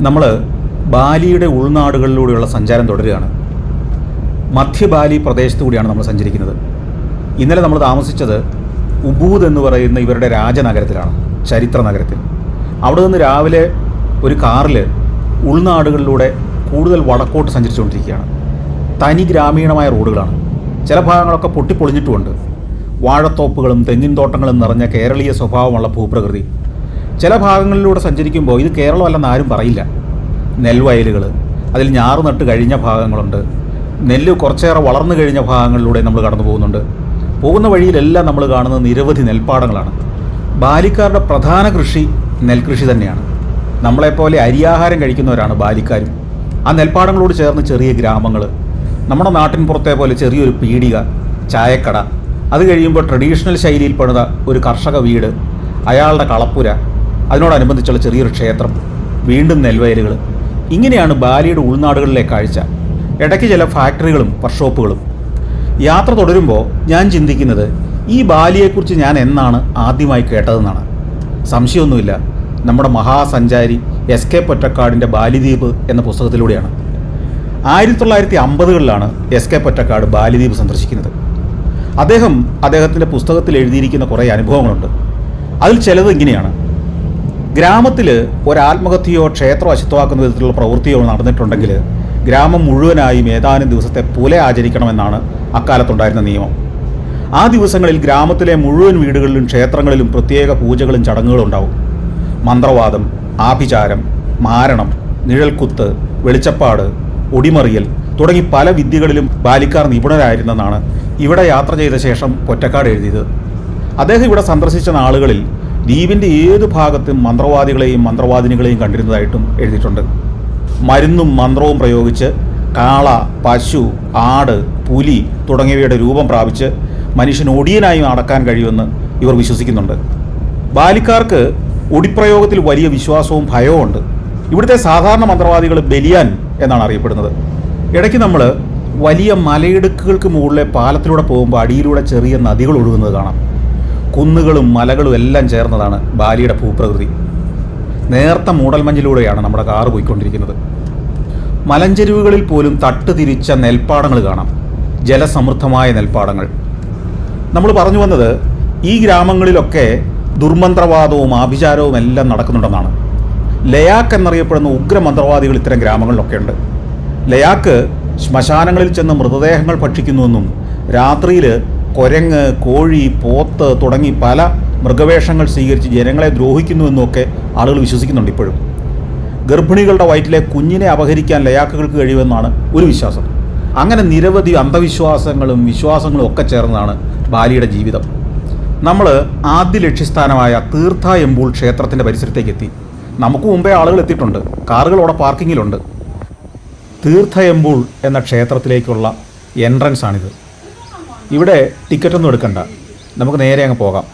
നമ്മൾ ബാലിയുടെ ഉൾനാടുകളിലൂടെയുള്ള സഞ്ചാരം തുടരുകയാണ്. മധ്യ ബാലി പ്രദേശത്തു കൂടിയാണ് നമ്മൾ സഞ്ചരിക്കുന്നത്. ഇന്നലെ നമ്മൾ താമസിച്ചത് ഉബൂദ് എന്ന് പറയുന്ന ഇവരുടെ രാജനഗരത്തിലാണ്, ചരിത്ര നഗരത്തിൽ. അവിടെ നിന്ന് രാവിലെ ഒരു കാറിൽ ഉൾനാടുകളിലൂടെ കൂടുതൽ വടക്കോട്ട് സഞ്ചരിച്ചുകൊണ്ടിരിക്കുകയാണ്. തനി ഗ്രാമീണമായ റോഡുകളാണ്. ചില ഭാഗങ്ങളൊക്കെ പൊട്ടിപ്പൊളിഞ്ഞിട്ടുമുണ്ട്. വാഴത്തോപ്പുകളും തെങ്ങിൻ തോട്ടങ്ങളും നിറഞ്ഞ കേരളീയ സ്വഭാവമുള്ള ഭൂപ്രകൃതി. ചില ഭാഗങ്ങളിലൂടെ സഞ്ചരിക്കുമ്പോൾ ഇത് കേരളമല്ലെന്ന് ആരും പറയില്ല. നെൽവയലുകൾ, അതിൽ ഞാറ് നട്ട് കഴിഞ്ഞ ഭാഗങ്ങളുണ്ട്. നെല്ല് കുറച്ചേറെ വളർന്നു കഴിഞ്ഞ ഭാഗങ്ങളിലൂടെ നമ്മൾ കടന്നു പോകുന്നുണ്ട്. പോകുന്ന വഴിയിലെല്ലാം നമ്മൾ കാണുന്നത് നിരവധി നെൽപ്പാടങ്ങളാണ്. ബാലിക്കാരുടെ പ്രധാന കൃഷി നെൽകൃഷി തന്നെയാണ്. നമ്മളെപ്പോലെ അരിയാഹാരം കഴിക്കുന്നവരാണ് ബാലിക്കാരും. ആ നെൽപ്പാടങ്ങളോട് ചേർന്ന് ചെറിയ ഗ്രാമങ്ങൾ, നമ്മുടെ നാട്ടിൻ പുറത്തെ പോലെ ചെറിയൊരു പീടിക, ചായക്കട, അത് കഴിയുമ്പോൾ ട്രഡീഷണൽ ശൈലിയിൽ പണിത ഒരു കർഷക വീട്, അയാളുടെ കളപ്പുര, അതിനോടനുബന്ധിച്ചുള്ള ചെറിയൊരു ക്ഷേത്രം, വീണ്ടും നെൽവയലുകൾ. ഇങ്ങനെയാണ് ബാലിയുടെ ഉൾനാടുകളിലെ കാഴ്ച. ഇടയ്ക്ക് ചില ഫാക്ടറികളും വർക്ക്ഷോപ്പുകളും. യാത്ര തുടരുമ്പോൾ ഞാൻ ചിന്തിക്കുന്നത് ഈ ബാലിയെക്കുറിച്ച് ഞാൻ എന്നാണ് ആദ്യമായി കേട്ടതെന്നാണ്. സംശയമൊന്നുമില്ല, നമ്മുടെ മഹാസഞ്ചാരി എസ് കെ പൊറ്റക്കാടിൻ്റെ ബാലിദ്വീപ് എന്ന പുസ്തകത്തിലൂടെയാണ്. 1950കളിലാണ് എസ് കെ പൊറ്റക്കാട് ബാലിദ്വീപ് സന്ദർശിക്കുന്നത്. അദ്ദേഹത്തിൻ്റെ പുസ്തകത്തിൽ എഴുതിയിരിക്കുന്ന കുറേ അനുഭവങ്ങളുണ്ട്. അതിൽ ചിലത് ഇങ്ങനെയാണ്. ഗ്രാമത്തിൽ ഒരാത്മഹത്യയോ ക്ഷേത്രം അശുദ്ധമാക്കുന്ന വിധത്തിലുള്ള പ്രവൃത്തിയോ നടന്നിട്ടുണ്ടെങ്കിൽ ഗ്രാമം മുഴുവനായും ഏതാനും ദിവസത്തെ പുല ആചരിക്കണമെന്നാണ് അക്കാലത്തുണ്ടായിരുന്ന നിയമം. ആ ദിവസങ്ങളിൽ ഗ്രാമത്തിലെ മുഴുവൻ വീടുകളിലും ക്ഷേത്രങ്ങളിലും പ്രത്യേക പൂജകളും ചടങ്ങുകളും ഉണ്ടാവും. മന്ത്രവാദം, ആഭിചാരം, മാരണം, നിഴൽക്കുത്ത്, വെളിച്ചപ്പാട്, ഒടിമറിയൽ തുടങ്ങി പല വിദ്യകളിലും ബാലിക്കാർ നിപുണരായിരുന്നെന്നാണ് ഇവിടെ യാത്ര ചെയ്ത ശേഷം പൊറ്റക്കാട് എഴുതിയത്. അദ്ദേഹം ഇവിടെ സന്ദർശിച്ച നാളുകളിൽ ദ്വീപിൻ്റെ ഏത് ഭാഗത്തും മന്ത്രവാദികളെയും മന്ത്രവാദിനികളെയും കണ്ടിരുന്നതായിട്ടും എഴുതിയിട്ടുണ്ട്. മരുന്നും മന്ത്രവും പ്രയോഗിച്ച് കാള, പശു, ആട്, പുലി തുടങ്ങിയവയുടെ രൂപം പ്രാപിച്ച് മനുഷ്യൻ ഒടിയനായി നടക്കാൻ കഴിയുമെന്ന് ഇവർ വിശ്വസിക്കുന്നുണ്ട്. ബാലിക്കാർക്ക് ഒടിപ്രയോഗത്തിൽ വലിയ വിശ്വാസവും ഭയവും ഉണ്ട്. ഇവിടുത്തെ സാധാരണ മന്ത്രവാദികൾ ബലിയാൻ എന്നാണ് അറിയപ്പെടുന്നത്. ഇടയ്ക്ക് നമ്മൾ വലിയ മലയിടുക്കുകൾക്ക് മുകളിലെ പാലത്തിലൂടെ പോകുമ്പോൾ അടിയിലൂടെ ചെറിയ നദികൾ ഒഴുകുന്നത് കാണാം. കുന്നുകളും മലകളും എല്ലാം ചേർന്നതാണ് ബാലിയുടെ ഭൂപ്രകൃതി. നേർത്ത മൂടൽമഞ്ഞിലൂടെയാണ് നമ്മുടെ കാറ് പോയിക്കൊണ്ടിരിക്കുന്നത്. മലഞ്ചെരുവുകളിൽ പോലും തട്ടുതിരിച്ച നെൽപ്പാടങ്ങൾ കാണാം, ജലസമൃദ്ധമായ നെൽപ്പാടങ്ങൾ. നമ്മൾ പറഞ്ഞു വന്നത് ഈ ഗ്രാമങ്ങളിലൊക്കെ ദുർമന്ത്രവാദവും ആഭിചാരവും എല്ലാം നടക്കുന്നുണ്ടെന്നാണ്. ലയാക്ക് എന്നറിയപ്പെടുന്ന ഉഗ്രമന്ത്രവാദികൾ ഇത്തരം ഗ്രാമങ്ങളിലൊക്കെ ഉണ്ട്. ലയാക്ക് ശ്മശാനങ്ങളിൽ ചെന്ന് മൃതദേഹങ്ങൾ ഭക്ഷിക്കുന്നുവെന്നും രാത്രിയിൽ കുരങ്ങ്, കോഴി, പോത്ത് തുടങ്ങി പല മൃഗവേഷങ്ങൾ സ്വീകരിച്ച് ജനങ്ങളെ ദ്രോഹിക്കുന്നുവെന്നുമൊക്കെ ആളുകൾ വിശ്വസിക്കുന്നുണ്ട് ഇപ്പോഴും. ഗർഭിണികളുടെ വയറ്റിലെ കുഞ്ഞിനെ അപഹരിക്കാൻ ലയാക്കുകൾക്ക് കഴിയുമെന്നാണ് ഒരു വിശ്വാസം. അങ്ങനെ നിരവധി അന്ധവിശ്വാസങ്ങളും വിശ്വാസങ്ങളും ഒക്കെ ചേർന്നതാണ് ബാലിയുടെ ജീവിതം. നമ്മൾ ആദ്യ ലക്ഷ്യസ്ഥാനമായ തീർത്ഥ എംബൂൾ ക്ഷേത്രത്തിൻ്റെ പരിസരത്തേക്ക് എത്തി. നമുക്ക് മുമ്പേ ആളുകൾ എത്തിയിട്ടുണ്ട്, കാറുകൾ അവിടെ പാർക്കിങ്ങിലുണ്ട്. തീർത്ഥ എംബൂൾ എന്ന ക്ഷേത്രത്തിലേക്കുള്ള എൻട്രൻസ് ആണിത്. ഇവിടെ ടിക്കറ്റൊന്നും എടുക്കണ്ട, നമുക്ക് നേരെ അങ്ങ് പോകാം.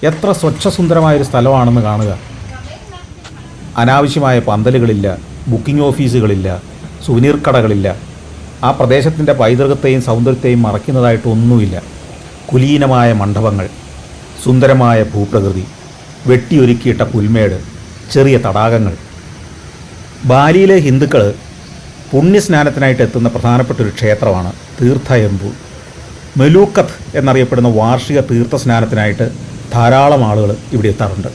എത്ര സ്വച്ഛസുന്ദരമായൊരു സ്ഥലമാണെന്ന് കാണുക. അനാവശ്യമായ പന്തലുകളില്ല, ബുക്കിംഗ് ഓഫീസുകളില്ല, സുവനീർ കടകളില്ല. ആ പ്രദേശത്തിൻ്റെ പൈതൃകത്തെയും സൗന്ദര്യത്തെയും മറയ്ക്കുന്നതായിട്ടൊന്നുമില്ല. കുലീനമായ മണ്ഡപങ്ങൾ, സുന്ദരമായ ഭൂപ്രകൃതി, വെട്ടിയൊരുക്കിയിട്ട പുൽമേട്, ചെറിയ തടാകങ്ങൾ. ബാലിയിലെ ഹിന്ദുക്കൾ പുണ്യസ്നാനത്തിനായിട്ട് എത്തുന്ന പ്രധാനപ്പെട്ട ഒരു ക്ഷേത്രമാണ് തീർത്ഥ എംബൂൾ. മെലൂക്കത്ത് എന്നറിയപ്പെടുന്ന വാർഷിക തീർത്ഥസ്നാനത്തിനായിട്ട് ധാരാളം ആളുകൾ ഇവിടെ എത്താറുണ്ട്.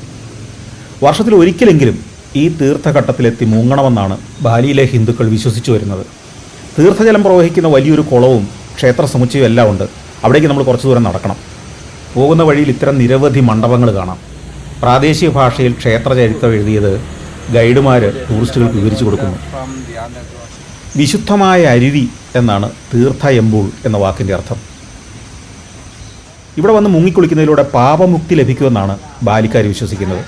വർഷത്തിൽ ഒരിക്കലെങ്കിലും ഈ തീർത്ഥഘട്ടത്തിലെത്തി മുങ്ങണമെന്നാണ് ബാലിയിലെ ഹിന്ദുക്കൾ വിശ്വസിച്ചു വരുന്നത്. തീർത്ഥജലം പ്രവഹിക്കുന്ന വലിയൊരു കുളവും ക്ഷേത്ര സമുച്ചയവും എല്ലാം ഉണ്ട്. അവിടേക്ക് നമ്മൾ കുറച്ച് ദൂരം നടക്കണം. പോകുന്ന വഴിയിൽ ഇത്തരം നിരവധി മണ്ഡപങ്ങൾ കാണാം. പ്രാദേശിക ഭാഷയിൽ ക്ഷേത്ര ചരിത്രം എഴുതിയത് ഗൈഡുമാർ ടൂറിസ്റ്റുകൾക്ക് വിവരിച്ചു കൊടുക്കുന്നു. വിശുദ്ധമായ അരുവി എന്നാണ് തീർത്ഥ എംബൂൾ എന്ന വാക്കിൻ്റെ അർത്ഥം. ഇവിടെ വന്ന് മുങ്ങിക്കുളിക്കുന്നതിലൂടെ പാപമുക്തി ലഭിക്കുമെന്നാണ് ബാലിക്കാർ വിശ്വസിക്കുന്നത്.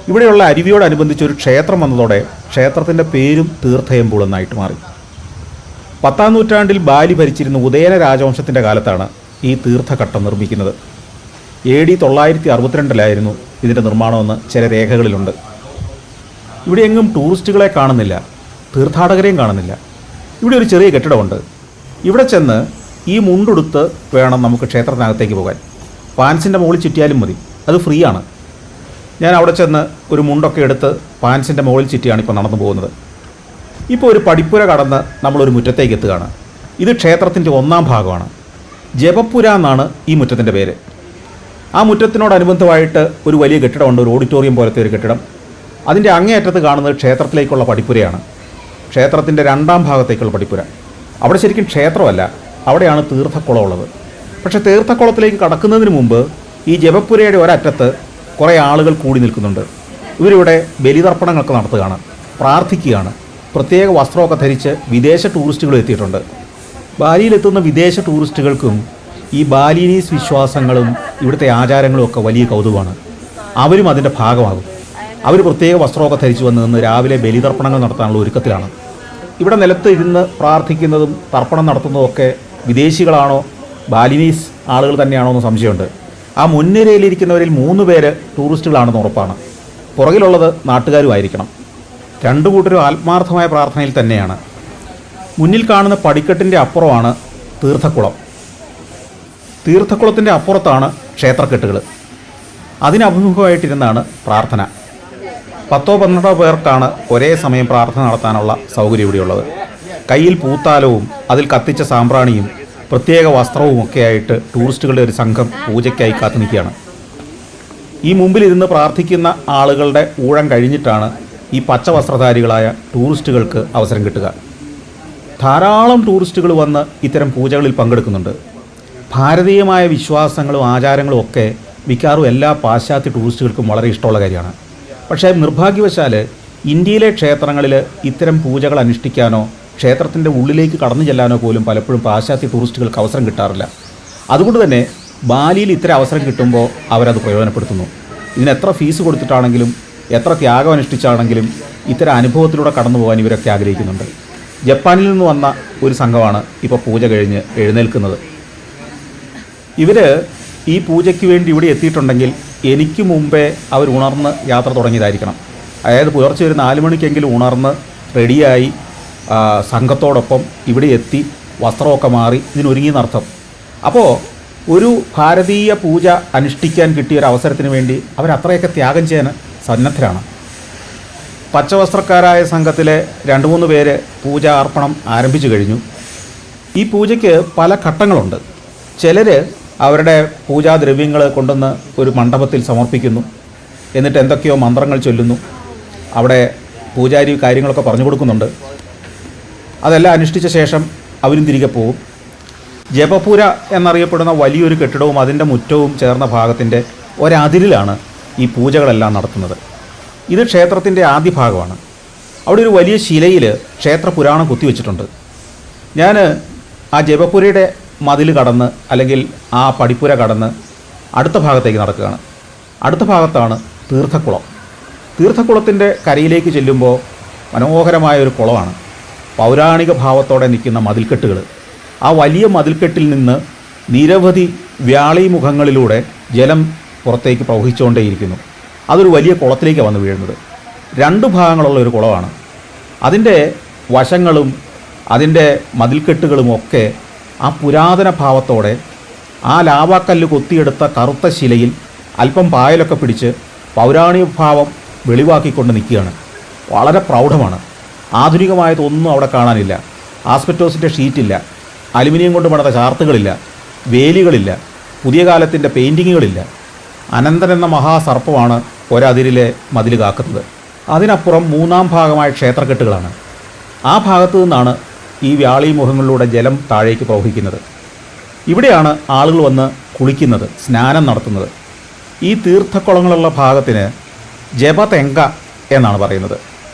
ഇവിടെയുള്ള അരുവിയോടനുബന്ധിച്ച് ഒരു ക്ഷേത്രം വന്നതോടെ ക്ഷേത്രത്തിൻ്റെ പേരും തീർത്ഥ എംബൂൾ എന്നായിട്ട് മാറി. 10ാം നൂറ്റാണ്ടിൽ ബാലി ഭരിച്ചിരുന്ന ഉദയന രാജവംശത്തിൻ്റെ കാലത്താണ് ഈ തീർത്ഥഘട്ടം നിർമ്മിക്കുന്നത്. AD 962 ഇതിൻ്റെ നിർമ്മാണമെന്ന് ചില രേഖകളിലുണ്ട്. ഇവിടെ എങ്ങും ടൂറിസ്റ്റുകളെ കാണുന്നില്ല, തീർത്ഥാടകരെയും കാണുന്നില്ല. ഇവിടെ ഒരു ചെറിയ കെട്ടിടമുണ്ട്. ഇവിടെ ചെന്ന് ഈ മുണ്ടെടുത്ത് വേണം നമുക്ക് ക്ഷേത്രത്തിനകത്തേക്ക് പോകാൻ. പാൻസിൻ്റെ മുകളിൽ ചുറ്റിയാലും മതി, അത് ഫ്രീ ആണ്. ഞാൻ അവിടെ ചെന്ന് ഒരു മുണ്ടൊക്കെ എടുത്ത് പാൻസിൻ്റെ മുകളിൽ ചുറ്റിയാണ് ഇപ്പോൾ നടന്നു പോകുന്നത്. ഇപ്പോൾ ഒരു പടിപ്പുര കടന്ന് നമ്മളൊരു മുറ്റത്തേക്ക് എത്തുകയാണ്. ഇത് ക്ഷേത്രത്തിൻ്റെ 1-ാം ഭാഗമാണ്. ജപപ്പുര എന്നാണ് ഈ മുറ്റത്തിൻ്റെ പേര്. ആ മുറ്റത്തിനോടനുബന്ധമായിട്ട് ഒരു വലിയ കെട്ടിടമുണ്ട്, ഒരു ഓഡിറ്റോറിയം പോലത്തെ ഒരു കെട്ടിടം. അതിൻ്റെ അങ്ങേയറ്റത്ത് കാണുന്നത് ക്ഷേത്രത്തിലേക്കുള്ള പടിപ്പുരയാണ്. ക്ഷേത്രത്തിൻ്റെ 2-ാം ഭാഗത്തേക്കുള്ള പടിപ്പുര. അവിടെ ശരിക്കും ക്ഷേത്രമല്ല, അവിടെയാണ് തീർത്ഥക്കുളം ഉള്ളത്. പക്ഷേ തീർത്ഥക്കുളത്തിലേക്ക് കടക്കുന്നതിന് മുമ്പ് ഈ ജപപ്പുരയുടെ ഒരറ്റത്ത് കുറേ ആളുകൾ കൂടി നിൽക്കുന്നുണ്ട്. ഇവരിവിടെ ബലിതർപ്പണങ്ങളൊക്കെ നടത്തുകയാണ്, പ്രാർത്ഥിക്കുകയാണ്. പ്രത്യേക വസ്ത്രമൊക്കെ ധരിച്ച് വിദേശ ടൂറിസ്റ്റുകൾ എത്തിയിട്ടുണ്ട്. ബാലിയിലെത്തുന്ന വിദേശ ടൂറിസ്റ്റുകൾക്കും ഈ ബാലിനീസ് വിശ്വാസങ്ങളും ഇവിടുത്തെ ആചാരങ്ങളും ഒക്കെ വലിയ കൗതുകമാണ്. അവരും അതിൻ്റെ ഭാഗമാകും. അവർ പ്രത്യേക വസ്ത്രമൊക്കെ ധരിച്ചു വന്ന് നിന്ന് രാവിലെ ബലിതർപ്പണങ്ങൾ നടത്താനുള്ള ഒരുക്കത്തിലാണ്. ഇവിടെ നിലത്ത് ഇരുന്ന് പ്രാർത്ഥിക്കുന്നതും തർപ്പണം നടത്തുന്നതുമൊക്കെ വിദേശികളാണോ ബാലിനീസ് ആളുകൾ തന്നെയാണോ എന്ന് സംശയമുണ്ട്. ആ മുൻനിരയിലിരിക്കുന്നവരിൽ 3 പേര് ടൂറിസ്റ്റുകളാണെന്ന് ഉറപ്പാണ്. പുറകിലുള്ളത് നാട്ടുകാരുമായിരിക്കണം. 2 കൂട്ടരും ആത്മാർത്ഥമായ പ്രാർത്ഥനയിൽ തന്നെയാണ്. മുന്നിൽ കാണുന്ന പടിക്കെട്ടിൻ്റെ അപ്പുറമാണ് തീർത്ഥക്കുളം. തീർത്ഥക്കുളത്തിൻ്റെ അപ്പുറത്താണ് ക്ഷേത്രക്കെട്ടുകൾ. അതിനഭിമുഖമായിട്ടിരുന്നാണ് പ്രാർത്ഥന. 10-12 പേർക്കാണ് ഒരേ സമയം പ്രാർത്ഥന നടത്താനുള്ള സൗകര്യം ഇവിടെയുള്ളത്. കയ്യിൽ പൂത്താലവും അതിൽ കത്തിച്ച സാമ്പ്രാണിയും പ്രത്യേക വസ്ത്രവും ഒക്കെയായിട്ട് ടൂറിസ്റ്റുകളുടെ ഒരു സംഘം പൂജയ്ക്കായി കാത്തു നിൽക്കുകയാണ്. ഈ മുമ്പിലിരുന്ന് പ്രാർത്ഥിക്കുന്ന ആളുകളുടെ ഊഴം കഴിഞ്ഞിട്ടാണ് ഈ പച്ച വസ്ത്രധാരികളായ ടൂറിസ്റ്റുകൾക്ക് അവസരം കിട്ടുക. ധാരാളം ടൂറിസ്റ്റുകൾ വന്ന് ഇത്തരം പൂജകളിൽ പങ്കെടുക്കുന്നുണ്ട്. ഭാരതീയമായ വിശ്വാസങ്ങളും ആചാരങ്ങളും ഒക്കെ മിക്കവാറും എല്ലാ പാശ്ചാത്യ ടൂറിസ്റ്റുകൾക്കും വളരെ ഇഷ്ടമുള്ള കാര്യമാണ്. പക്ഷേ നിർഭാഗ്യവശാൽ ഇന്ത്യയിലെ ക്ഷേത്രങ്ങളിൽ ഇത്തരം പൂജകൾ അനുഷ്ഠിക്കാനോ ക്ഷേത്രത്തിൻ്റെ ഉള്ളിലേക്ക് കടന്നു ചെല്ലാനോ പോലും പലപ്പോഴും പാശ്ചാത്യ ടൂറിസ്റ്റുകൾക്ക് അവസരം കിട്ടാറില്ല. അതുകൊണ്ട് തന്നെ ബാലിയിൽ ഇത്തരം അവസരം കിട്ടുമ്പോൾ അവരത് പ്രയോജനപ്പെടുത്തുന്നു. ഇതിനെത്ര ഫീസ് കൊടുത്തിട്ടാണെങ്കിലും എത്ര ത്യാഗം അനുഷ്ഠിച്ചാണെങ്കിലും ഇത്തരം അനുഭവത്തിലൂടെ കടന്നു പോകാൻ ഇവരൊക്കെ ആഗ്രഹിക്കുന്നുണ്ട്. ജപ്പാനിൽ നിന്ന് വന്ന ഒരു സംഘമാണ് ഇപ്പോൾ പൂജ കഴിഞ്ഞ് എഴുന്നേൽക്കുന്നത്. ഇവർ ഈ പൂജയ്ക്ക് വേണ്ടി ഇവിടെ എത്തിയിട്ടുണ്ടെങ്കിൽ എനിക്ക് മുമ്പേ അവർ ഉണർന്ന് യാത്ര തുടങ്ങിയതായിരിക്കണം. അതായത് പുലർച്ചെ ഒരു 4 മണിക്കെങ്കിലും ഉണർന്ന് റെഡിയായി സംഘത്തോടൊപ്പം ഇവിടെ എത്തി വസ്ത്രമൊക്കെ മാറി ഇതിനൊരുങ്ങിയെന്നർത്ഥം. അപ്പോൾ ഒരു ഭാരതീയ പൂജ അനുഷ്ഠിക്കാൻ കിട്ടിയ ഒരു അവസരത്തിന് വേണ്ടി അവരത്രയൊക്കെ ത്യാഗം ചെയ്യാൻ സന്നദ്ധരാണ്. പച്ചവസ്ത്രക്കാരായ സംഘത്തിലെ 2-3 പേര് പൂജ അർപ്പണം ആരംഭിച്ചു കഴിഞ്ഞു. ഈ പൂജയ്ക്ക് പല ഘട്ടങ്ങളുണ്ട്. ചിലർ അവരുടെ പൂജാദ്രവ്യങ്ങൾ കൊണ്ടുവന്ന് ഒരു മണ്ഡപത്തിൽ സമർപ്പിക്കുന്നു. എന്നിട്ട് എന്തൊക്കെയോ മന്ത്രങ്ങൾ ചൊല്ലുന്നു. അവിടെ പൂജാരി കാര്യങ്ങളൊക്കെ പറഞ്ഞു കൊടുക്കുന്നുണ്ട്. അതെല്ലാം അനുഷ്ഠിച്ച ശേഷം അവരും തിരികെ പോകും. ജപപുര എന്നറിയപ്പെടുന്ന വലിയൊരു കെട്ടിടവും അതിൻ്റെ മുറ്റവും ചേർന്ന ഭാഗത്തിൻ്റെ ഒരതിരിലാണ് ഈ പൂജകളെല്ലാം നടത്തുന്നത്. ഇത് ക്ഷേത്രത്തിൻ്റെ ആദ്യ ഭാഗമാണ്. അവിടെ ഒരു വലിയ ശിലയിൽ ക്ഷേത്ര പുരാണം കുത്തിവെച്ചിട്ടുണ്ട്. ഞാൻ ആ ജപപുരയുടെ മതിൽ കടന്ന് അല്ലെങ്കിൽ ആ പടിപ്പുര കടന്ന് അടുത്ത ഭാഗത്തേക്ക് നടക്കുകയാണ്. അടുത്ത ഭാഗത്താണ് തീർത്ഥക്കുളം. തീർത്ഥക്കുളത്തിൻ്റെ കരയിലേക്ക് ചെല്ലുമ്പോൾ മനോഹരമായ ഒരു കുളമാണ്. പൗരാണിക ഭാവത്തോടെ നിൽക്കുന്ന മതിൽക്കെട്ടുകൾ. ആ വലിയ മതിൽക്കെട്ടിൽ നിന്ന് നിരവധി വ്യാളീമുഖങ്ങളിലൂടെ ജലം പുറത്തേക്ക് പ്രവഹിച്ചുകൊണ്ടേയിരിക്കുന്നു. അതൊരു വലിയ കുളത്തിലേക്ക് വന്ന് വീഴുന്നത്. 2 ഭാഗങ്ങളുള്ള ഒരു കുളമാണ്. അതിൻ്റെ വശങ്ങളും അതിൻ്റെ മതിൽക്കെട്ടുകളുമൊക്കെ ആ പുരാതന ഭാവത്തോടെ ആ ലാവാക്കല്ല് കൊത്തിയെടുത്ത കറുത്ത ശിലയിൽ അല്പം പായലൊക്കെ പിടിച്ച് പൗരാണിക ഭാവം വെളിവാക്കിക്കൊണ്ട് നിൽക്കുകയാണ്. വളരെ പ്രൗഢമാണ്. ആധുനികമായതൊന്നും അവിടെ കാണാനില്ല. ആസ്പെറ്റോസിൻ്റെ ഷീറ്റില്ല, അലുമിനിയം കൊണ്ട് പണിത ചാർത്തുകളില്ല, വേലികളില്ല, പുതിയ കാലത്തിൻ്റെ പെയിൻറ്റിങ്ങുകളില്ല. അനന്തൻ എന്ന മഹാസർപ്പമാണ് ഒരതിരിലെ മതിൽ കാക്കുന്നത്. അതിനപ്പുറം 3-ാം ഭാഗമായ ക്ഷേത്രക്കെട്ടുകളാണ്. ആ ഭാഗത്തു നിന്നാണ് ഈ വ്യാളീമുഖങ്ങളിലൂടെ ജലം താഴേക്ക് പ്രവഹിക്കുന്നത്. ഇവിടെയാണ് ആളുകൾ വന്ന് കുളിക്കുന്നത്, സ്നാനം നടത്തുന്നത്. ഈ തീർത്ഥക്കുളങ്ങളുള്ള ഭാഗത്തിന് ജപതെങ്ക എന്നാണ് പറയുന്നത്.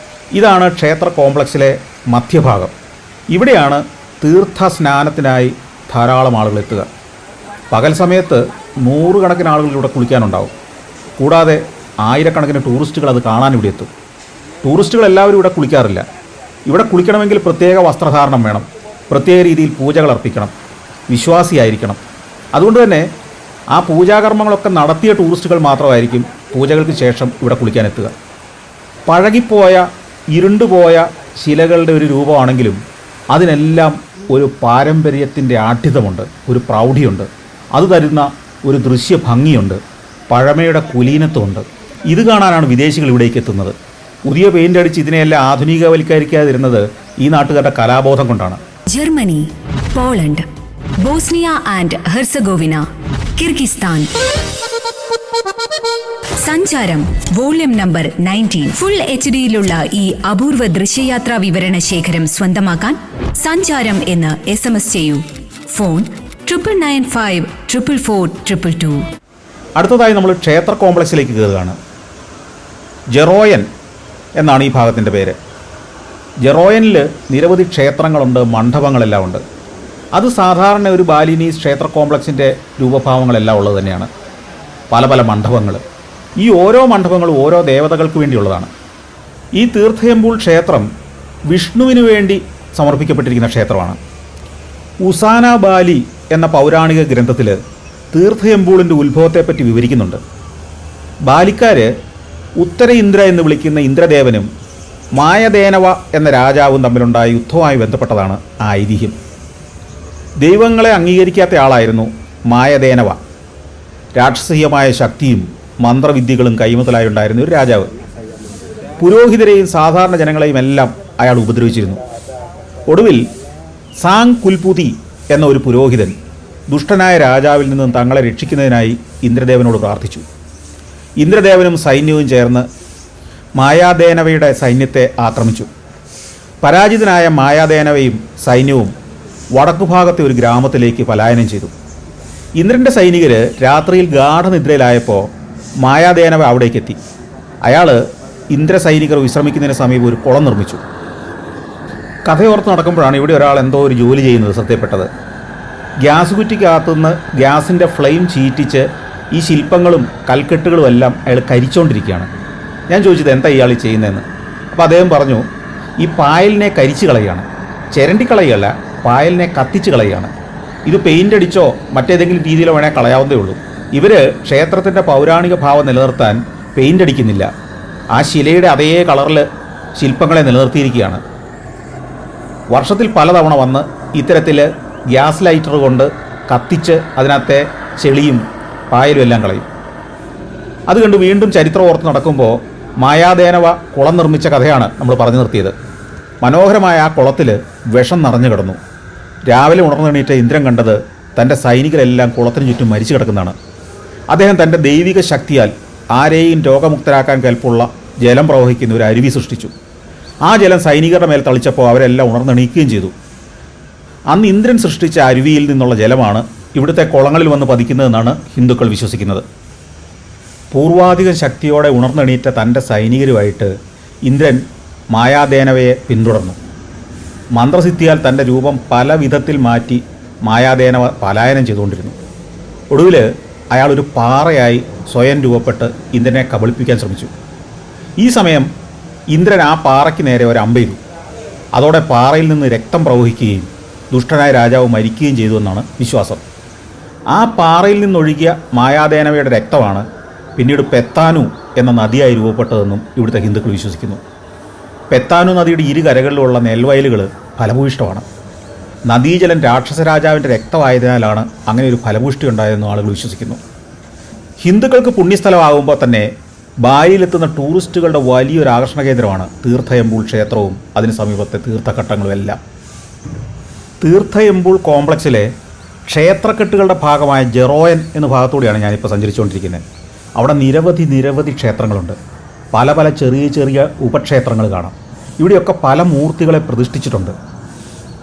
ഇതാണ് ക്ഷേത്ര കോംപ്ലക്സിലെ മധ്യഭാഗം. ഇവിടെയാണ് തീർത്ഥ സ്നാനത്തിനായി ധാരാളം ആളുകൾ എത്തുക. പകൽ സമയത്ത് 100 കണക്കിന് ആളുകൾ ഇവിടെ കുളിക്കാനുണ്ടാവും. കൂടാതെ ആയിരക്കണക്കിന് ടൂറിസ്റ്റുകൾ അത് കാണാൻ ഇവിടെ എത്തും. ടൂറിസ്റ്റുകൾ എല്ലാവരും ഇവിടെ കുളിക്കാറില്ല. ഇവിടെ കുളിക്കണമെങ്കിൽ പ്രത്യേക വസ്ത്രധാരണം വേണം, പ്രത്യേക രീതിയിൽ പൂജകൾ അർപ്പിക്കണം, വിശ്വാസിയായിരിക്കണം. അതുകൊണ്ട് തന്നെ ആ പൂജാകർമ്മങ്ങളൊക്കെ നടത്തിയ ടൂറിസ്റ്റുകൾ മാത്രമായിരിക്കും പൂജകൾക്ക് ശേഷം ഇവിടെ കുളിക്കാനെത്തുക. പഴകിപ്പോയ ഇരുണ്ടുപോയ ശിലകളുടെ ഒരു രൂപമാണെങ്കിലും അതിനെല്ലാം ഒരു പാരമ്പര്യത്തിൻ്റെ ആഠ്യതമുണ്ട്, ഒരു പ്രൗഢിയുണ്ട്. അത് തരുന്ന ഒരു ദൃശ്യ ഭംഗിയുണ്ട്, പഴമയുടെ കുലീനത്വമുണ്ട്. ഇത് കാണാനാണ് വിദേശികൾ ഇവിടേക്ക് എത്തുന്നത്. പുതിയ പെയിൻ്റ് അടിച്ച് ഇതിനെയെല്ലാം ആധുനികവൽക്കരിക്കാതിരുന്നത് ഈ നാട്ടുകാരുടെ കലാബോധം കൊണ്ടാണ്. Germany, Poland, Bosnia and Herzegovina, Kyrgyzstan. സഞ്ചാരം വോള്യം നമ്പർ 19. ഫുൾ HD-യിലുള്ള ഈ അപൂർവ ദൃശ്യയാത്രാ വിവരണ ശേഖരം സ്വന്തമാക്കാൻ സഞ്ചാരം എന്ന് SMS ചെയ്യൂ. ഫോൺ 9995 444 222. അടുത്തതായി നമ്മൾ ക്ഷേത്ര കോംപ്ലക്സിലേക്ക് കയറുകയാണ്. ജെറോയൻ എന്നാണ് ഈ ഭാഗത്തിൻ്റെ പേര്. ജെറോയനിൽ നിരവധി ക്ഷേത്രങ്ങളുണ്ട്, മണ്ഡപങ്ങളെല്ലാം ഉണ്ട്. അത് സാധാരണ ഒരു ബാലിനീസ് ക്ഷേത്ര കോംപ്ലക്സിൻ്റെ രൂപഭാവങ്ങളെല്ലാം ഉള്ളത് തന്നെയാണ്. പല പല മണ്ഡപങ്ങൾ. ഈ ഓരോ മണ്ഡപങ്ങളും ഓരോ ദേവതകൾക്ക് വേണ്ടിയുള്ളതാണ്. ഈ തീർത്ഥയമ്പൂൾ ക്ഷേത്രം വിഷ്ണുവിന് വേണ്ടി സമർപ്പിക്കപ്പെട്ടിരിക്കുന്ന ക്ഷേത്രമാണ്. ഉസാന ബാലി എന്ന പൗരാണിക ഗ്രന്ഥത്തിൽ തീർത്ഥയമ്പൂളിൻ്റെ ഉത്ഭവത്തെപ്പറ്റി വിവരിക്കുന്നുണ്ട്. ബാലിക്കാർ ഉത്തര ഇന്ദ്ര എന്ന് വിളിക്കുന്ന ഇന്ദ്രദേവനും മായദേനവ എന്ന രാജാവും തമ്മിലുണ്ടായ യുദ്ധവുമായി ബന്ധപ്പെട്ടതാണ് ആ ഐതിഹ്യം. ദൈവങ്ങളെ അംഗീകരിക്കാത്ത ആളായിരുന്നു മായദേനവ. രാക്ഷസീയമായ ശക്തിയും മന്ത്രവിദ്യകളും കൈമുതലായി ഉണ്ടായിരുന്ന ഒരു രാജാവ്. പുരോഹിതരെയും സാധാരണ ജനങ്ങളെയും എല്ലാം അയാൾ ഉപദ്രവിച്ചിരുന്നു. ഒടുവിൽ സാങ് കുൽപുതി എന്ന ഒരു പുരോഹിതൻ ദുഷ്ടനായ രാജാവിൽ നിന്നും തങ്ങളെ രക്ഷിക്കുന്നതിനായി ഇന്ദ്രദേവനോട് പ്രാർത്ഥിച്ചു. ഇന്ദ്രദേവനും സൈന്യവും ചേർന്ന് മായാദേനവയുടെ സൈന്യത്തെ ആക്രമിച്ചു. പരാജിതനായ മായാദേനവയും സൈന്യവും വടക്കുഭാഗത്തെ ഒരു ഗ്രാമത്തിലേക്ക് പലായനം ചെയ്തു. ഇന്ദ്രൻ്റെ സൈനികർ രാത്രിയിൽ ഗാഠനിദ്രയിലായപ്പോൾ മായാദേനവ അവിടേക്കെത്തി. അയാൾ ഇന്ദ്രസൈനികർ വിശ്രമിക്കുന്നതിന് സമീപം ഒരു കുളം നിർമ്മിച്ചു. കഥയോർത്ത് നടക്കുമ്പോഴാണ് ഇവിടെ ഒരാൾ എന്തോ ഒരു ജോലി ചെയ്യുന്നത് ശ്രദ്ധയപ്പെട്ടത്. ഗ്യാസ് കുറ്റിക്കകത്തുനിന്ന് ഗ്യാസിൻ്റെ ഫ്ലെയിം ചീറ്റിച്ച് ഈ ശില്പങ്ങളും കൽക്കെട്ടുകളും എല്ലാം അയാൾ കരിച്ചുകൊണ്ടിരിക്കുകയാണ്. ഞാൻ ചോദിച്ചത് എന്താ ഇയാൾ ചെയ്യുന്നതെന്ന്. അപ്പോൾ അദ്ദേഹം പറഞ്ഞു, ഈ പായലിനെ കരിച്ച് കളയുകയാണ്, ചിരണ്ടി കളയുകയല്ല, പായലിനെ കത്തിച്ച് കളയുകയാണ്. ഇത് പെയിൻ്റ് അടിച്ചോ മറ്റേതെങ്കിലും രീതിയിലോ വേണേൽ കളയാവുന്നതേ ഉള്ളൂ. ഇവർ ക്ഷേത്രത്തിൻ്റെ പൗരാണിക ഭാവം നിലനിർത്താൻ പെയിൻ്റ് അടിക്കുന്നില്ല, ആ ശിലയുടെ അതേ കളറിൽ ശില്പങ്ങളെ നിലനിർത്തിയിരിക്കുകയാണ്. വർഷത്തിൽ പലതവണ വന്ന് ഇത്തരത്തിൽ ഗ്യാസ് ലൈറ്റർ കൊണ്ട് കത്തിച്ച് അതിനകത്തെ ചെളിയും പായലും എല്ലാം കളയും. അത് കണ്ട് വീണ്ടും ചരിത്രം ഓർത്ത് നടക്കുമ്പോൾ മായാദേനവ കുളം നിർമ്മിച്ച കഥയാണ് നമ്മൾ പറഞ്ഞു നിർത്തിയത്. മനോഹരമായ ആ കുളത്തിൽ വിഷം നിറഞ്ഞു കിടന്നു. രാവിലെ ഉണർന്നെണീറ്റ ഇന്ദ്രൻ കണ്ടത് തൻ്റെ സൈനികരെല്ലാം കുളത്തിന് ചുറ്റും മരിച്ചു കിടക്കുന്നതാണ്. അദ്ദേഹം തൻ്റെ ദൈവിക ശക്തിയാൽ ആരെയും രോഗമുക്തരാക്കാൻ കെൽപ്പുള്ള ജലം പ്രവഹിക്കുന്ന ഒരു അരുവി സൃഷ്ടിച്ചു. ആ ജലം സൈനികരുടെ മേൽ തളിച്ചപ്പോൾ അവരെല്ലാം ഉണർന്നെണീക്കുകയും ചെയ്തു. അന്ന് ഇന്ദ്രൻ സൃഷ്ടിച്ച അരുവിയിൽ നിന്നുള്ള ജലമാണ് ഇവിടുത്തെ കുളങ്ങളിൽ വന്ന് പതിക്കുന്നതെന്നാണ് ഹിന്ദുക്കൾ വിശ്വസിക്കുന്നത്. പൂർവാധിക ശക്തിയോടെ ഉണർന്നെണീറ്റ തൻ്റെ സൈനികരുമായിട്ട് ഇന്ദ്രൻ മായാദേനവയെ പിന്തുടർന്നു. മന്ത്രസിദ്ധിയാൽ തൻ്റെ രൂപം പല വിധത്തിൽ മാറ്റി മായാദേനവ പലായനം ചെയ്തുകൊണ്ടിരുന്നു. ഒടുവിൽ അയാളൊരു പാറയായി സ്വയം രൂപപ്പെട്ട് ഇന്ദ്രനെ കബളിപ്പിക്കാൻ ശ്രമിച്ചു. ഈ സമയം ഇന്ദ്രൻ ആ പാറയ്ക്ക് നേരെ ഒരു അമ്പ് ചെയ്തു. അതോടെ പാറയിൽ നിന്ന് രക്തം പ്രവഹിക്കുകയും ദുഷ്ടനായ രാജാവ് മരിക്കുകയും ചെയ്തു എന്നാണ് വിശ്വാസം. ആ പാറയിൽ നിന്നൊഴുകിയ മായാദേനവയുടെ രക്തമാണ് പിന്നീട് പെത്താനു എന്ന നദിയായി രൂപപ്പെട്ടതെന്നും ഇവിടുത്തെ ഹിന്ദുക്കൾ വിശ്വസിക്കുന്നു. പെത്താനു നദിയുടെ ഇരു കരകളിലുള്ള നെൽവയലുകൾ ഫലഭൂയിഷ്ടമാണ്. നദീജലം രാക്ഷസ രാജാവിൻ്റെ രക്തമായതിനാലാണ് അങ്ങനെ ഒരു ഫലഭൂഷ്ടി ഉണ്ടായതെന്നും ആളുകൾ വിശ്വസിക്കുന്നു. ഹിന്ദുക്കൾക്ക് പുണ്യസ്ഥലമാകുമ്പോൾ തന്നെ ബാലിയിലെത്തുന്ന ടൂറിസ്റ്റുകളുടെ വലിയൊരു ആകർഷണ കേന്ദ്രമാണ് തീർത്ഥയമ്പൂൾ ക്ഷേത്രവും അതിന് സമീപത്തെ തീർത്ഥഘട്ടങ്ങളും എല്ലാം. തീർത്ഥയമ്പൂൾ കോംപ്ലക്സിലെ ക്ഷേത്രക്കെട്ടുകളുടെ ഭാഗമായ ജെറോയൻ എന്ന ഭാഗത്തൂടെയാണ് ഞാനിപ്പോൾ സഞ്ചരിച്ചുകൊണ്ടിരിക്കുന്നത്. അവിടെ നിരവധി ക്ഷേത്രങ്ങളുണ്ട്. പല പല ചെറിയ ചെറിയ ഉപക്ഷേത്രങ്ങൾ കാണാം. ഇവിടെയൊക്കെ പല മൂർത്തികളെ പ്രതിഷ്ഠിച്ചിട്ടുണ്ട്.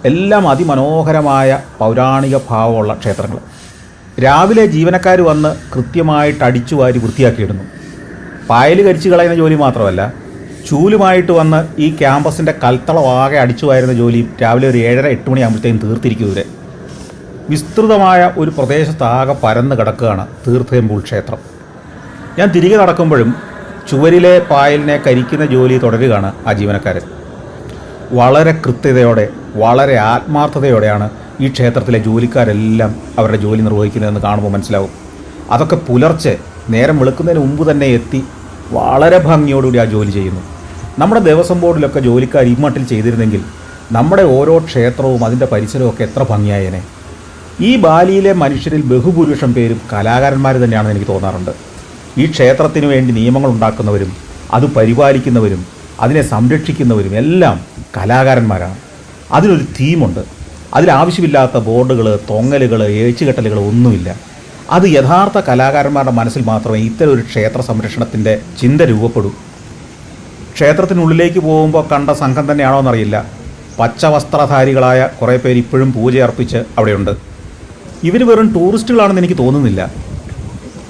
എല്ലാം അതിമനോഹരമായ പൗരാണിക ഭാവമുള്ള ക്ഷേത്രങ്ങൾ. രാവിലെ ജീവനക്കാർ വന്ന് കൃത്യമായിട്ട് അടിച്ചു വാരി വൃത്തിയാക്കിയിടുന്നു. പായൽ കരിച്ചു കളയുന്ന ജോലി മാത്രമല്ല, ചൂലുമായിട്ട് വന്ന് ഈ ക്യാമ്പസിൻ്റെ കൽത്തളമാകെ അടിച്ചു വാരുന്ന ജോലിയും രാവിലെ ഒരു 7:30-8 മണിയാകുമ്പോഴത്തേക്കും തീർത്തിരിക്കും. ഇവരെ വിസ്തൃതമായ ഒരു പ്രദേശത്താകെ പരന്ന് കിടക്കുകയാണ് തീർത്ഥയമ്പൂൾ ക്ഷേത്രം. ഞാൻ തിരികെ നടക്കുമ്പോഴും ചുവരിലെ പായലിനെ കരിക്കുന്ന ജോലി തുടരുകയാണ് ആ ജീവനക്കാർ. വളരെ കൃത്യതയോടെ വളരെ ആത്മാർത്ഥതയോടെയാണ് ഈ ക്ഷേത്രത്തിലെ ജോലിക്കാരെല്ലാം അവരുടെ ജോലി നിർവഹിക്കുന്നതെന്ന് കാണുമ്പോൾ മനസ്സിലാവും. അതൊക്കെ പുലർച്ചെ നേരം വെളുക്കുന്നതിന് മുമ്പ് തന്നെ എത്തി വളരെ ഭംഗിയോടുകൂടി ആ ജോലി ചെയ്യുന്നു. നമ്മുടെ ദേവസ്വം ബോർഡിലൊക്കെ ജോലിക്കാർ ഈ മട്ടിൽ ചെയ്തിരുന്നെങ്കിൽ നമ്മുടെ ഓരോ ക്ഷേത്രവും അതിൻ്റെ പരിസരവും ഒക്കെ എത്ര ഭംഗിയായേനെ. ഈ ബാലിയിലെ മനുഷ്യരിൽ ബഹുഭൂരിപക്ഷം പേരും കലാകാരന്മാർ തന്നെയാണെന്ന് എനിക്ക് തോന്നാറുണ്ട്. ഈ ക്ഷേത്രത്തിന് വേണ്ടി നിയമങ്ങൾ ഉണ്ടാക്കുന്നവരും അത് പരിപാലിക്കുന്നവരും അതിനെ സംരക്ഷിക്കുന്നവരും എല്ലാം കലാകാരന്മാരാണ്. അതിനൊരു തീമുണ്ട്. അതിലാവശ്യമില്ലാത്ത ബോർഡുകൾ, തൊങ്ങലുകൾ, ഏച്ചുകെട്ടലുകൾ ഒന്നുമില്ല. അത് യഥാർത്ഥ കലാകാരന്മാരുടെ മനസ്സിൽ മാത്രമേ ഇത്തരം ഒരു ക്ഷേത്ര സംരക്ഷണത്തിൻ്റെ ചിന്ത രൂപപ്പെടൂ. ക്ഷേത്രത്തിനുള്ളിലേക്ക് പോകുമ്പോൾ കണ്ട സംഘം തന്നെയാണോ എന്നറിയില്ല, പച്ചവസ്ത്രധാരികളായ കുറേ പേര് ഇപ്പോഴും പൂജയർപ്പിച്ച് അവിടെയുണ്ട്. ഇവർ വെറും ടൂറിസ്റ്റുകളാണെന്ന് എനിക്ക് തോന്നുന്നില്ല.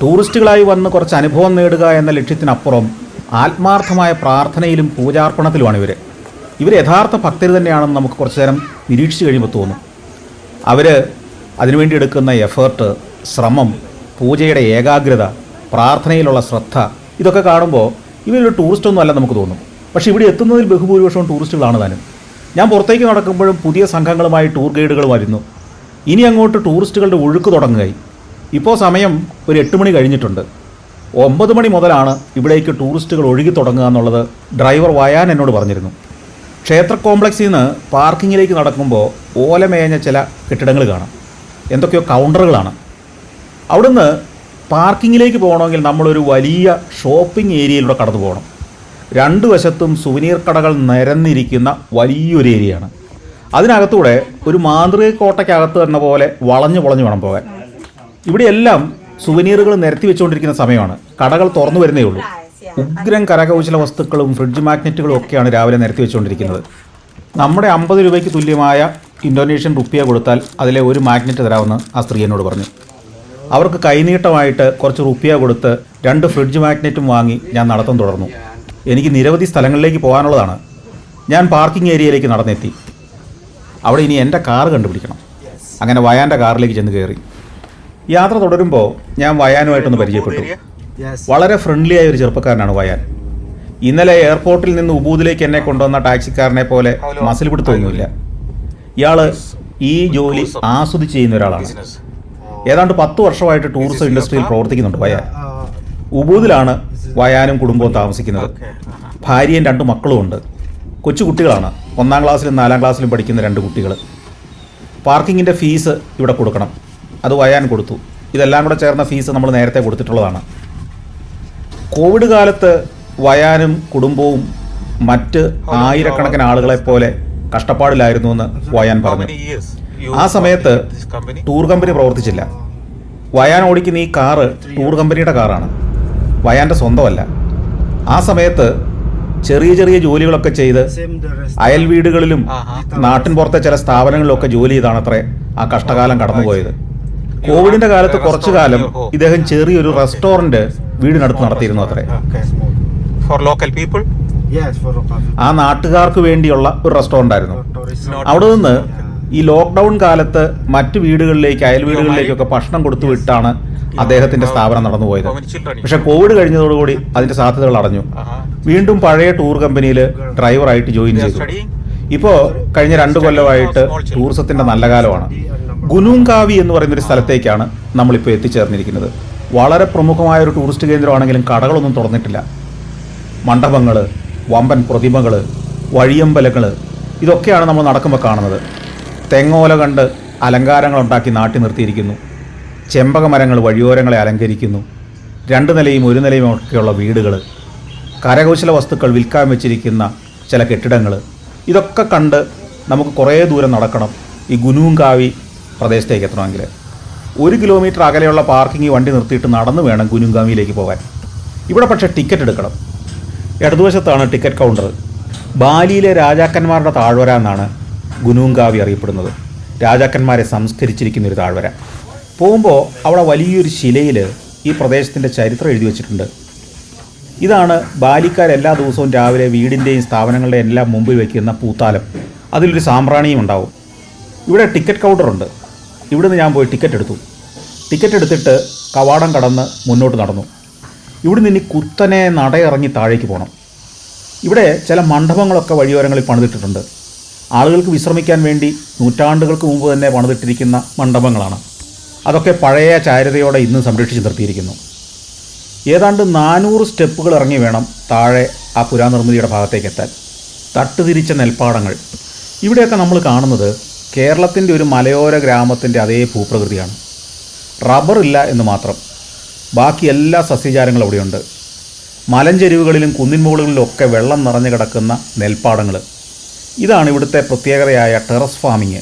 ടൂറിസ്റ്റുകളായി വന്ന് കുറച്ച് അനുഭവം നേടുക എന്ന ലക്ഷ്യത്തിനപ്പുറം ആത്മാർത്ഥമായ പ്രാർത്ഥനയിലും പൂജാർപ്പണത്തിലുമാണ് ഇവർ യഥാർത്ഥ ഭക്തർ തന്നെയാണെന്ന് നമുക്ക് കുറച്ച് നേരം നിരീക്ഷിച്ച് കഴിയുമ്പോൾ തോന്നും. അവർ അതിനുവേണ്ടി എടുക്കുന്ന എഫേർട്ട്, ശ്രമം, പൂജയുടെ ഏകാഗ്രത, പ്രാർത്ഥനയിലുള്ള ശ്രദ്ധ, ഇതൊക്കെ കാണുമ്പോൾ ഇവരൊരു ടൂറിസ്റ്റൊന്നും അല്ല നമുക്ക് തോന്നും. പക്ഷേ ഇവിടെ എത്തുന്നതിൽ ബഹുഭൂരിപക്ഷവും ടൂറിസ്റ്റുകളാണ് താനും. ഞാൻ പുറത്തേക്ക് നടക്കുമ്പോഴും പുതിയ സംഘങ്ങളുമായി ടൂർ ഗൈഡുകൾ വരുന്നു. ഇനി അങ്ങോട്ട് ടൂറിസ്റ്റുകളുടെ ഒഴുക്ക് തുടങ്ങുകയായി. ഇപ്പോൾ സമയം ഒരു 8 മണി കഴിഞ്ഞിട്ടുണ്ട്. 9 മണി മുതലാണ് ഇവിടേക്ക് ടൂറിസ്റ്റുകൾ ഒഴുകി തുടങ്ങുക എന്നുള്ളത് ഡ്രൈവർ വയാൻ എന്നോട് പറഞ്ഞിരുന്നു. ക്ഷേത്ര കോംപ്ലക്സിൽ നിന്ന് പാർക്കിങ്ങിലേക്ക് നടക്കുമ്പോൾ ഓലമേഞ്ഞ ചില കെട്ടിടങ്ങൾ കാണാം. എന്തൊക്കെയോ കൗണ്ടറുകളാണ്. അവിടുന്ന് പാർക്കിങ്ങിലേക്ക് പോകണമെങ്കിൽ നമ്മളൊരു വലിയ ഷോപ്പിംഗ് ഏരിയയിലൂടെ കടന്നു പോകണം. 2 വശത്തും സുവനീർ കടകൾ നിരന്നിരിക്കുന്ന വലിയൊരു ഏരിയയാണ്. അതിനകത്തൂടെ ഒരു മാന്ത്രിക കോട്ടയ്ക്കകത്ത് എന്ന പോലെ വളഞ്ഞു വേണം പോകാൻ. ഇവിടെയെല്ലാം സുവനീറുകൾ നിരത്തി വെച്ചുകൊണ്ടിരിക്കുന്ന സമയമാണ്. കടകൾ തുറന്നു വരുന്നേ ഉള്ളൂ. ഉഗ്രൻ കരകൗശല വസ്തുക്കളും ഫ്രിഡ്ജ് മാഗ്നറ്റുകളും ഒക്കെയാണ് രാവിലെ നിരത്തി വെച്ചുകൊണ്ടിരിക്കുന്നത്. നമ്മുടെ 50 രൂപയ്ക്ക് തുല്യമായ ഇന്തോനേഷ്യൻ റുപ്പിയ കൊടുത്താൽ അതിലെ ഒരു മാഗ്നറ്റ് തരാമെന്ന് ആ സ്ത്രീ എന്നോട് പറഞ്ഞു. അവർക്ക് കൈനീട്ടമായിട്ട് കുറച്ച് റുപ്പിയ കൊടുത്ത് 2 ഫ്രിഡ്ജ് മാഗ്നറ്റും വാങ്ങി ഞാൻ നടത്തം തുടർന്നു. എനിക്ക് നിരവധി സ്ഥലങ്ങളിലേക്ക് പോകാനുള്ളതാണ്. ഞാൻ പാർക്കിംഗ് ഏരിയയിലേക്ക് നടന്നെത്തി. അവിടെ ഇനി എൻ്റെ കാറ് കണ്ടുപിടിക്കണം. അങ്ങനെ വയാൻ്റെ കാറിലേക്ക് ചെന്ന് കയറി. യാത്ര തുടരുമ്പോൾ ഞാൻ വയാനുമായിട്ടൊന്ന് പരിചയപ്പെട്ടു. വളരെ ഫ്രണ്ട്ലി ആയ ഒരു ചെറുപ്പക്കാരനാണ് വയാൻ. ഇന്നലെ എയർപോർട്ടിൽ നിന്ന് ഉബൂദിലേക്ക് എന്നെ കൊണ്ടുവന്ന ടാക്സിക്കാരനെ പോലെ മസിൽ പിടുത്തൊന്നുമില്ല. ഇയാൾ ഈ ജോലി ആസ്വദിച്ച് ചെയ്യുന്ന ഒരാളാണ്. ഏതാണ്ട് 10 വർഷമായിട്ട് ടൂറിസം ഇൻഡസ്ട്രിയിൽ പ്രവർത്തിക്കുന്നുണ്ട് വയാൻ. ഉബൂദിലാണ് വയാനും കുടുംബവും താമസിക്കുന്നത്. ഭാര്യയും 2 മക്കളുമുണ്ട്. കൊച്ചു കുട്ടികളാണ്. 1-ാം ക്ലാസ്സിലും 4-ാം ക്ലാസ്സിലും പഠിക്കുന്ന 2 കുട്ടികൾ. പാർക്കിങ്ങിൻ്റെ ഫീസ് ഇവിടെ കൊടുക്കണം. അത് വയാൻ കൊടുത്തു. ഇതെല്ലാം കൂടെ ചേർന്ന ഫീസ് നമ്മൾ നേരത്തെ കൊടുത്തിട്ടുള്ളതാണ്. കോവിഡ് കാലത്ത് വയാനും കുടുംബവും മറ്റ് ആയിരക്കണക്കിന് ആളുകളെപ്പോലെ കഷ്ടപ്പാടിലായിരുന്നു എന്ന് വയാൻ പറഞ്ഞു. ആ സമയത്ത് ടൂർ കമ്പനി പ്രവർത്തിച്ചില്ല. വയാൻ ഓടിക്കുന്ന ഈ കാറ് ടൂർ കമ്പനിയുടെ കാറാണ്, വയാൻ്റെ സ്വന്തമല്ല. ആ സമയത്ത് ചെറിയ ചെറിയ ജോലികളൊക്കെ ചെയ്ത് അയൽ വീടുകളിലും നാട്ടിൻ പുറത്തെ ചില സ്ഥാപനങ്ങളിലൊക്കെ ജോലി ചെയ്താണത്രേ ആ കഷ്ടകാലം കടന്നുപോയത്. കോവിഡിന്റെ കാലത്ത് കുറച്ചു കാലം ഇദ്ദേഹം ചെറിയൊരു റെസ്റ്റോറന്റ് വീടിനടുത്ത് നടത്തിയിരുന്നു അത്രേ. ആ നാട്ടുകാർക്ക് വേണ്ടിയുള്ള ഒരു റെസ്റ്റോറന്റ് ആയിരുന്നു. അവിടെ നിന്ന് ഈ ലോക്ക്ഡൌൺ കാലത്ത് മറ്റു വീടുകളിലേക്ക്, അയൽ വീടുകളിലേക്കൊക്കെ ഭക്ഷണം കൊടുത്തു വിട്ടാണ് അദ്ദേഹത്തിന്റെ സ്ഥാപനം നടന്നുപോയത്. പക്ഷെ കോവിഡ് കഴിഞ്ഞതോടുകൂടി അതിന്റെ സാധ്യതകൾ അടഞ്ഞു. വീണ്ടും പഴയ ടൂർ കമ്പനിയിൽ ഡ്രൈവറായിട്ട് ജോയിൻ ചെയ്തു. ഇപ്പോൾ കഴിഞ്ഞ 2 കൊല്ലമായിട്ട് ടൂറിസത്തിന്റെ നല്ല കാലമാണ്. ഗുനൂങ് കാവി എന്ന് പറയുന്നൊരു സ്ഥലത്തേക്കാണ് നമ്മളിപ്പോൾ എത്തിച്ചേർന്നിരിക്കുന്നത്. വളരെ പ്രമുഖമായൊരു ടൂറിസ്റ്റ് കേന്ദ്രമാണെങ്കിലും കടകളൊന്നും തുറന്നിട്ടില്ല. മണ്ഡപങ്ങൾ, വമ്പൻ പ്രതിമകൾ, വഴിയമ്പലങ്ങൾ, ഇതൊക്കെയാണ് നമ്മൾ നടക്കുമ്പോൾ കാണുന്നത്. തെങ്ങോല കണ്ട് അലങ്കാരങ്ങളുണ്ടാക്കി നാട്ടി നിർത്തിയിരിക്കുന്നു. ചെമ്പകമരങ്ങൾ വഴിയോരങ്ങളെ അലങ്കരിക്കുന്നു. 2 നിലയും 1 നിലയും ഒക്കെയുള്ള വീടുകൾ, കരകൗശല വസ്തുക്കൾ വിൽക്കാൻ വെച്ചിരിക്കുന്ന ചില കെട്ടിടങ്ങൾ, ഇതൊക്കെ കണ്ട് നമുക്ക് കുറേ ദൂരം നടക്കണം ഈ ഗുനൂങ് കാവി പ്രദേശത്തേക്ക് എത്തണമെങ്കിൽ. 1 കിലോമീറ്റർ അകലെയുള്ള പാർക്കിംഗ് വണ്ടി നിർത്തിയിട്ട് നടന്നു വേണം ഗുനൂങ് കാവിയിലേക്ക് പോകാൻ. ഇവിടെ പക്ഷേ ടിക്കറ്റ് എടുക്കണം. ഇടതുവശത്താണ് ടിക്കറ്റ് കൗണ്ടർ. ബാലിയിലെ രാജാക്കന്മാരുടെ താഴ്വര എന്നാണ് ഗുനൂങ് കാവി അറിയപ്പെടുന്നത്. രാജാക്കന്മാരെ സംസ്കരിച്ചിരിക്കുന്നൊരു താഴ്വര. പോകുമ്പോൾ അവിടെ വലിയൊരു ശിലയിൽ ഈ പ്രദേശത്തിൻ്റെ ചരിത്രം എഴുതി വച്ചിട്ടുണ്ട്. ഇതാണ് ബാലിക്കാർ എല്ലാ ദിവസവും രാവിലെ വീടിൻ്റെയും സ്ഥാപനങ്ങളുടെയും എല്ലാം മുമ്പിൽ വയ്ക്കുന്ന പൂത്താലം. അതിലൊരു സാമ്പ്രാണിയും ഉണ്ടാവും. ഇവിടെ ടിക്കറ്റ് കൗണ്ടറുണ്ട്. ഇവിടുന്ന് ഞാൻ പോയി ടിക്കറ്റ് എടുത്തു. ടിക്കറ്റ് എടുത്തിട്ട് കവാടം കടന്ന് മുന്നോട്ട് നടന്നു. ഇവിടുന്ന് ഇനി കുത്തനെ നടയിറങ്ങി താഴേക്ക് പോകണം. ഇവിടെ ചില മണ്ഡപങ്ങളൊക്കെ വഴിയോരങ്ങളിൽ പണിതിട്ടിട്ടുണ്ട്. ആളുകൾക്ക് വിശ്രമിക്കാൻ വേണ്ടി നൂറ്റാണ്ടുകൾക്ക് മുമ്പ് തന്നെ പണിതിട്ടിരിക്കുന്ന മണ്ഡപങ്ങളാണ്. അതൊക്കെ പഴയ ചാരുതയോടെ ഇന്ന് സംരക്ഷിച്ച് നിർത്തിയിരിക്കുന്നു. ഏതാണ്ട് 400 സ്റ്റെപ്പുകൾ ഇറങ്ങി വേണം താഴെ ആ പുരാനിർമ്മിതിയുടെ ഭാഗത്തേക്ക് എത്താൻ. തട്ടുതിരിച്ച നെൽപ്പാടങ്ങൾ. ഇവിടെയൊക്കെ നമ്മൾ കാണുന്നത് കേരളത്തിൻ്റെ ഒരു മലയോര ഗ്രാമത്തിൻ്റെ അതേ ഭൂപ്രകൃതിയാണ്. റബ്ബറില്ല എന്ന് മാത്രം. ബാക്കി എല്ലാ സസ്യജാലങ്ങളും അവിടെയുണ്ട്. മലഞ്ചെരിവുകളിലും കുന്നിൻ മുകളിലും വെള്ളം നിറഞ്ഞു കിടക്കുന്ന നെൽപ്പാടങ്ങൾ. ഇതാണ് ഇവിടുത്തെ പ്രത്യേകതയായ ടെറസ് ഫാമിങ്.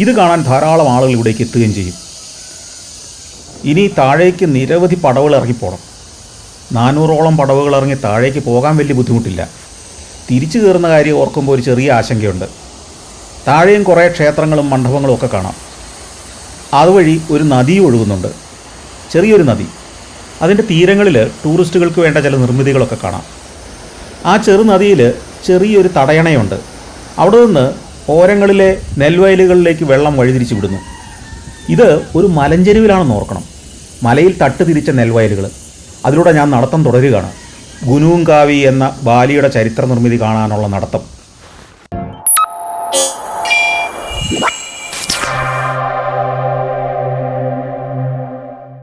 ഇത് കാണാൻ ധാരാളം ആളുകൾ ഇവിടേക്ക് എത്തുകയും ചെയ്യും. ഇനി താഴേക്ക് നിരവധി പടവുകൾ ഇറങ്ങിപ്പോകണം. 400ഓളം പടവുകൾ ഇറങ്ങി താഴേക്ക് പോകാൻ വലിയ ബുദ്ധിമുട്ടില്ല. തിരിച്ചു കയറുന്ന കാര്യം ഓർക്കുമ്പോൾ ഒരു ചെറിയ ആശങ്കയുണ്ട്. താഴെയും കുറേ ക്ഷേത്രങ്ങളും മണ്ഡപങ്ങളും ഒക്കെ കാണാം. അതുവഴി ഒരു നദി ഒഴുകുന്നുണ്ട്, ചെറിയൊരു നദി. അതിൻ്റെ തീരങ്ങളിൽ ടൂറിസ്റ്റുകൾക്ക് വേണ്ട ചില നിർമ്മിതികളൊക്കെ കാണാം. ആ ചെറു നദിയിൽ ചെറിയൊരു തടയണയുണ്ട്. അവിടെ നിന്ന് ഓരങ്ങളിലെ നെൽവയലുകളിലേക്ക് വെള്ളം വഴിതിരിച്ചു വിടുന്നു. ഇത് ഒരു മലഞ്ചെരുവിലാണെന്ന് ഓർക്കണം. മലയിൽ തട്ട് തിരിച്ച നെൽവയലുകൾ. അതിലൂടെ ഞാൻ നടത്തം തുടരുകയാണ്. ഗുനൂങ്കാവി എന്ന ബാലിയുടെ ചരിത്ര നിർമ്മിതി കാണാനുള്ള നടത്തം.